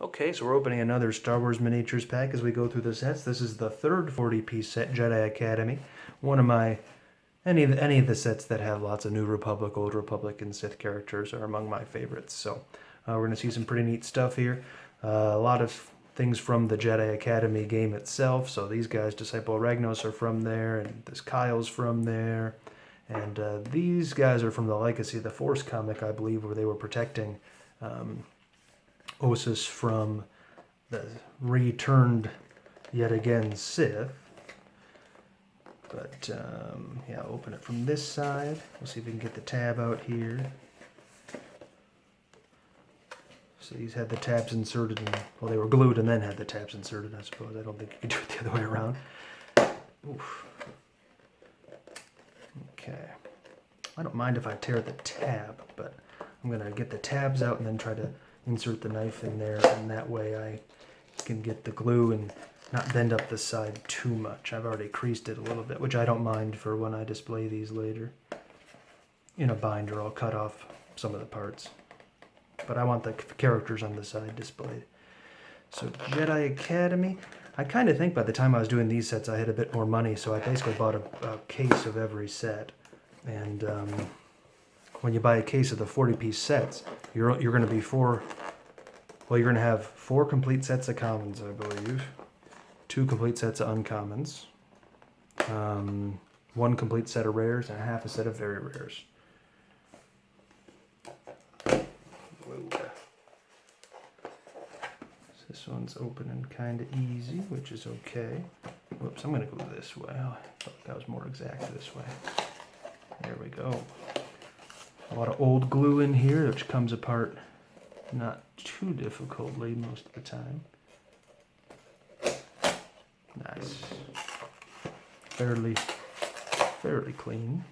Okay, so we're opening another Star Wars miniatures pack as we go through the sets. This is the third 40-piece set, Jedi Academy. One of my any of the sets that have lots of New Republic, Old Republic, and Sith characters are among my favorites. So we're going to see some pretty neat stuff here. A lot of things from the Jedi Academy game itself. So these guys, Disciple Ragnos, are from there, and this Kyle's from there. And these guys are from the Legacy of the Force comic, I believe, where they were protecting Ossus from the returned yet again Sith. But yeah, I'll open it from this side. We'll see if we can get the tab out here. So these had the tabs inserted, well, they were glued and then had the tabs inserted, I suppose. I don't think you could do it the other way around. Oof. Okay. I don't mind if I tear the tab, but I'm going to get the tabs out and then try to insert the knife in there, and that way I can get the glue and not bend up the side too much. I've already creased it a little bit, which I don't mind for when I display these later. In a binder, I'll cut off some of the parts, but I want the characters on the side displayed. So Jedi Academy, I kind of think by the time I was doing these sets I had a bit more money, so I basically bought a case of every set. And when you buy a case of the 40-piece sets, you're going to be you're going to have 4 complete sets of commons, I believe, 2 complete sets of uncommons, 1 complete set of rares, and half a set of very rares. Whoa. This one's opening kind of easy, which is okay. Whoops, I'm going to go this way. Oh, I thought that was more exact this way. There we go. A lot of old glue in here, which comes apart not too difficultly most of the time. Nice. Fairly clean.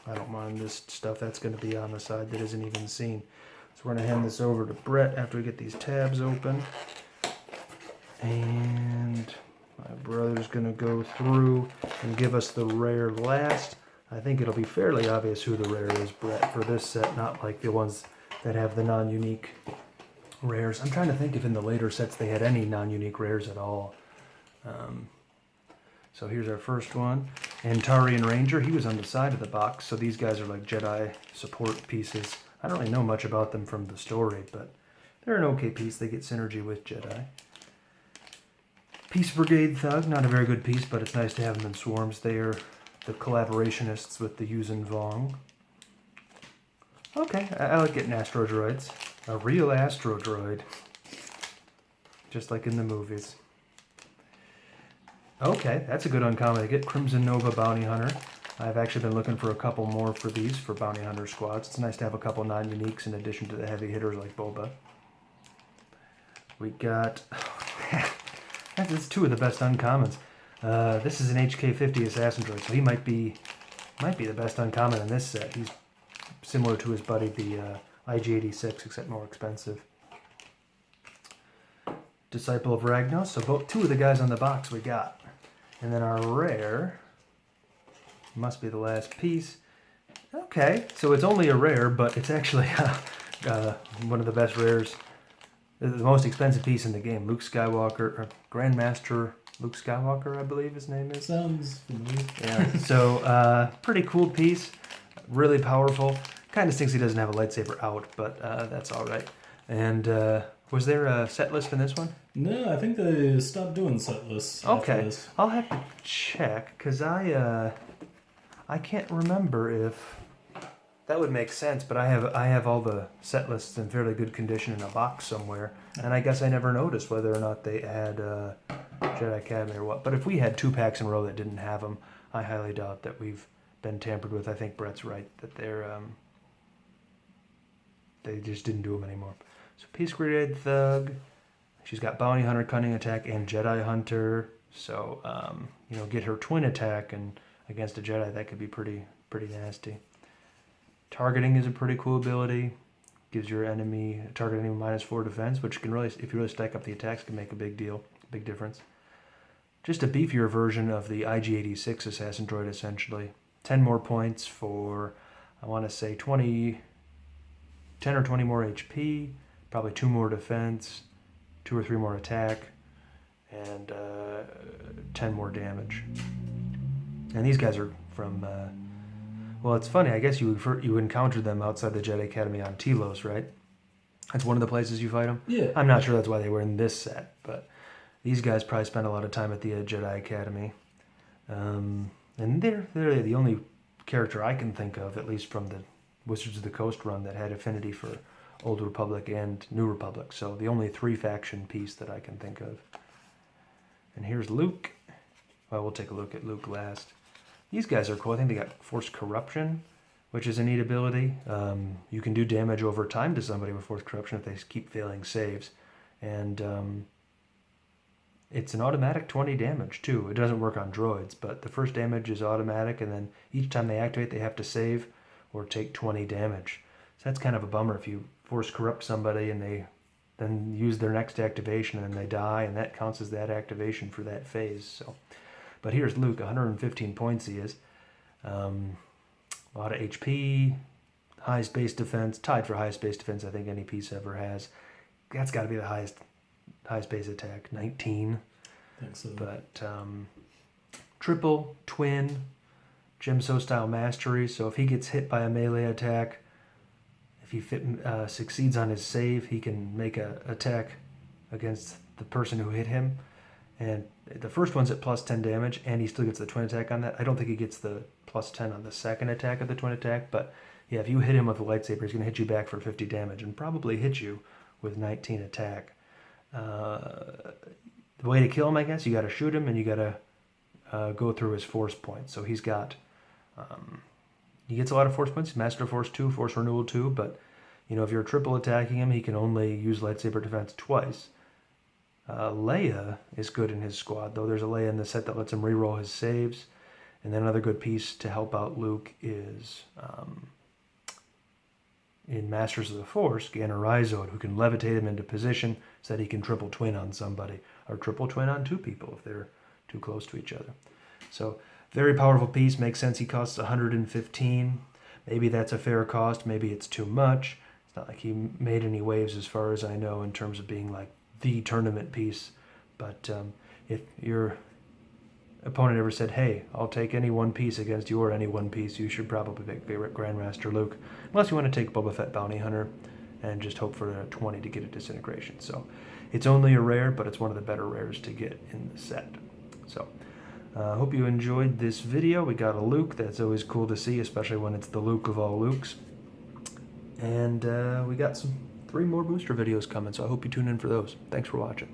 I don't mind this stuff that's going to be on the side that isn't even seen. So we're going to hand this over to Brett after we get these tabs open. And my brother's going to go through and give us the rare last. I think it'll be fairly obvious who the rare is, Brett, for this set, not like the ones that have the non-unique rares. I'm trying to think if in the later sets they had any non-unique rares at all. So here's our first one. Antarian Ranger, he was on the side of the box, so these guys are like Jedi support pieces. I don't really know much about them from the story, but they're an okay piece. They get synergy with Jedi. Peace Brigade Thug, not a very good piece, but it's nice to have them in swarms. They are the collaborationists with the Yuuzhan Vong. Okay, I like getting Astro Droids. A real Astro Droid. Just like in the movies. Okay, that's a good uncommon to get. Crimson Nova Bounty Hunter. I've actually been looking for a couple more for these for Bounty Hunter squads. It's nice to have a couple non-uniques in addition to the heavy hitters like Boba. We got... that's 2 of the best uncommons. This is an HK-50 Assassin Droid, so he might be the best uncommon in this set. He's similar to his buddy, the IG-86, except more expensive. Disciple of Ragnos, so 2 of the guys on the box we got. And then our rare must be the last piece. Okay, so it's only a rare, but it's actually one of the best rares. The most expensive piece in the game. Luke Skywalker, or Grandmaster Luke Skywalker, I believe his name is. Sounds familiar. Yeah, so pretty cool piece. Really powerful. Kind of stinks he doesn't have a lightsaber out, but that's all right. And was there a set list in this one? No, I think they stopped doing set lists. Okay, I'll have to check, because I can't remember if... That would make sense, but I have all the set lists in fairly good condition in a box somewhere, and I guess I never noticed whether or not they had Jedi Academy or what. But if we had 2 packs in a row that didn't have them, I highly doubt that we've been tampered with. I think Brett's right that they just didn't do them anymore. So Peace Brigade Thug, she's got Bounty Hunter, Cunning Attack, and Jedi Hunter. So get her twin attack and against a Jedi, that could be pretty nasty. Targeting is a pretty cool ability. Gives your target enemy -4 defense, which can really, if you really stack up the attacks, can make a big difference. Just a beefier version of the IG-86 Assassin Droid, essentially. 10 more points for, I want to say, 10 or 20 more HP, probably 2 more defense, 2 or 3 more attack, and 10 more damage. And these guys are from, well, it's funny, I guess you encounter them outside the Jedi Academy on Telos, right? That's one of the places you fight them? Yeah. I'm not sure that's why they were in this set, but these guys probably spent a lot of time at the Jedi Academy. And they're the only character I can think of, at least from the Wizards of the Coast run, that had affinity for Old Republic and New Republic. So the only 3 faction piece that I can think of. And here's Luke. Well, we'll take a look at Luke last. These guys are cool. I think they got Force Corruption, which is a neat ability. You can do damage over time to somebody with Force Corruption if they keep failing saves. And it's an automatic 20 damage, too. It doesn't work on droids, but the first damage is automatic, and then each time they activate, they have to save or take 20 damage. So that's kind of a bummer if you Force Corrupt somebody and they then use their next activation and they die, and that counts as that activation for that phase. So, but here's Luke, 115 points he is. A lot of HP, highest base defense, tied for highest base defense I think any piece ever has. That's got to be the highest base attack, 19. I think so. But triple, twin, Gemso style mastery. So if he gets hit by a melee attack, if he succeeds on his save, he can make a attack against the person who hit him. And the first one's at plus 10 damage, and he still gets the twin attack on that. I don't think he gets the plus 10 on the second attack of the twin attack, but yeah, if you hit him with a lightsaber, he's going to hit you back for 50 damage and probably hit you with 19 attack. The way to kill him, I guess, you got to shoot him and you got to go through his force points. So he's got, he gets a lot of force points. He's Master of Force 2, Force Renewal 2, but you know, if you're triple attacking him, he can only use lightsaber defense twice. Leia is good in his squad, though. There's a Leia in the set that lets him reroll his saves. And then another good piece to help out Luke is in Masters of the Force, Ganner Rhizode, who can levitate him into position so that he can triple twin on somebody, or triple twin on 2 people if they're too close to each other. So, very powerful piece. Makes sense he costs 115. Maybe that's a fair cost. Maybe it's too much. It's not like he made any waves as far as I know in terms of being like the tournament piece. But if your opponent ever said, hey, I'll take any one piece against your any one piece, you should probably pick Grandmaster Luke. Unless you want to take Boba Fett Bounty Hunter and just hope for a 20 to get a Disintegration. So it's only a rare, but it's one of the better rares to get in the set. So I hope you enjoyed this video. We got a Luke. That's always cool to see, especially when it's the Luke of all Lukes. And we got 3 more booster videos coming, so I hope you tune in for those. Thanks for watching.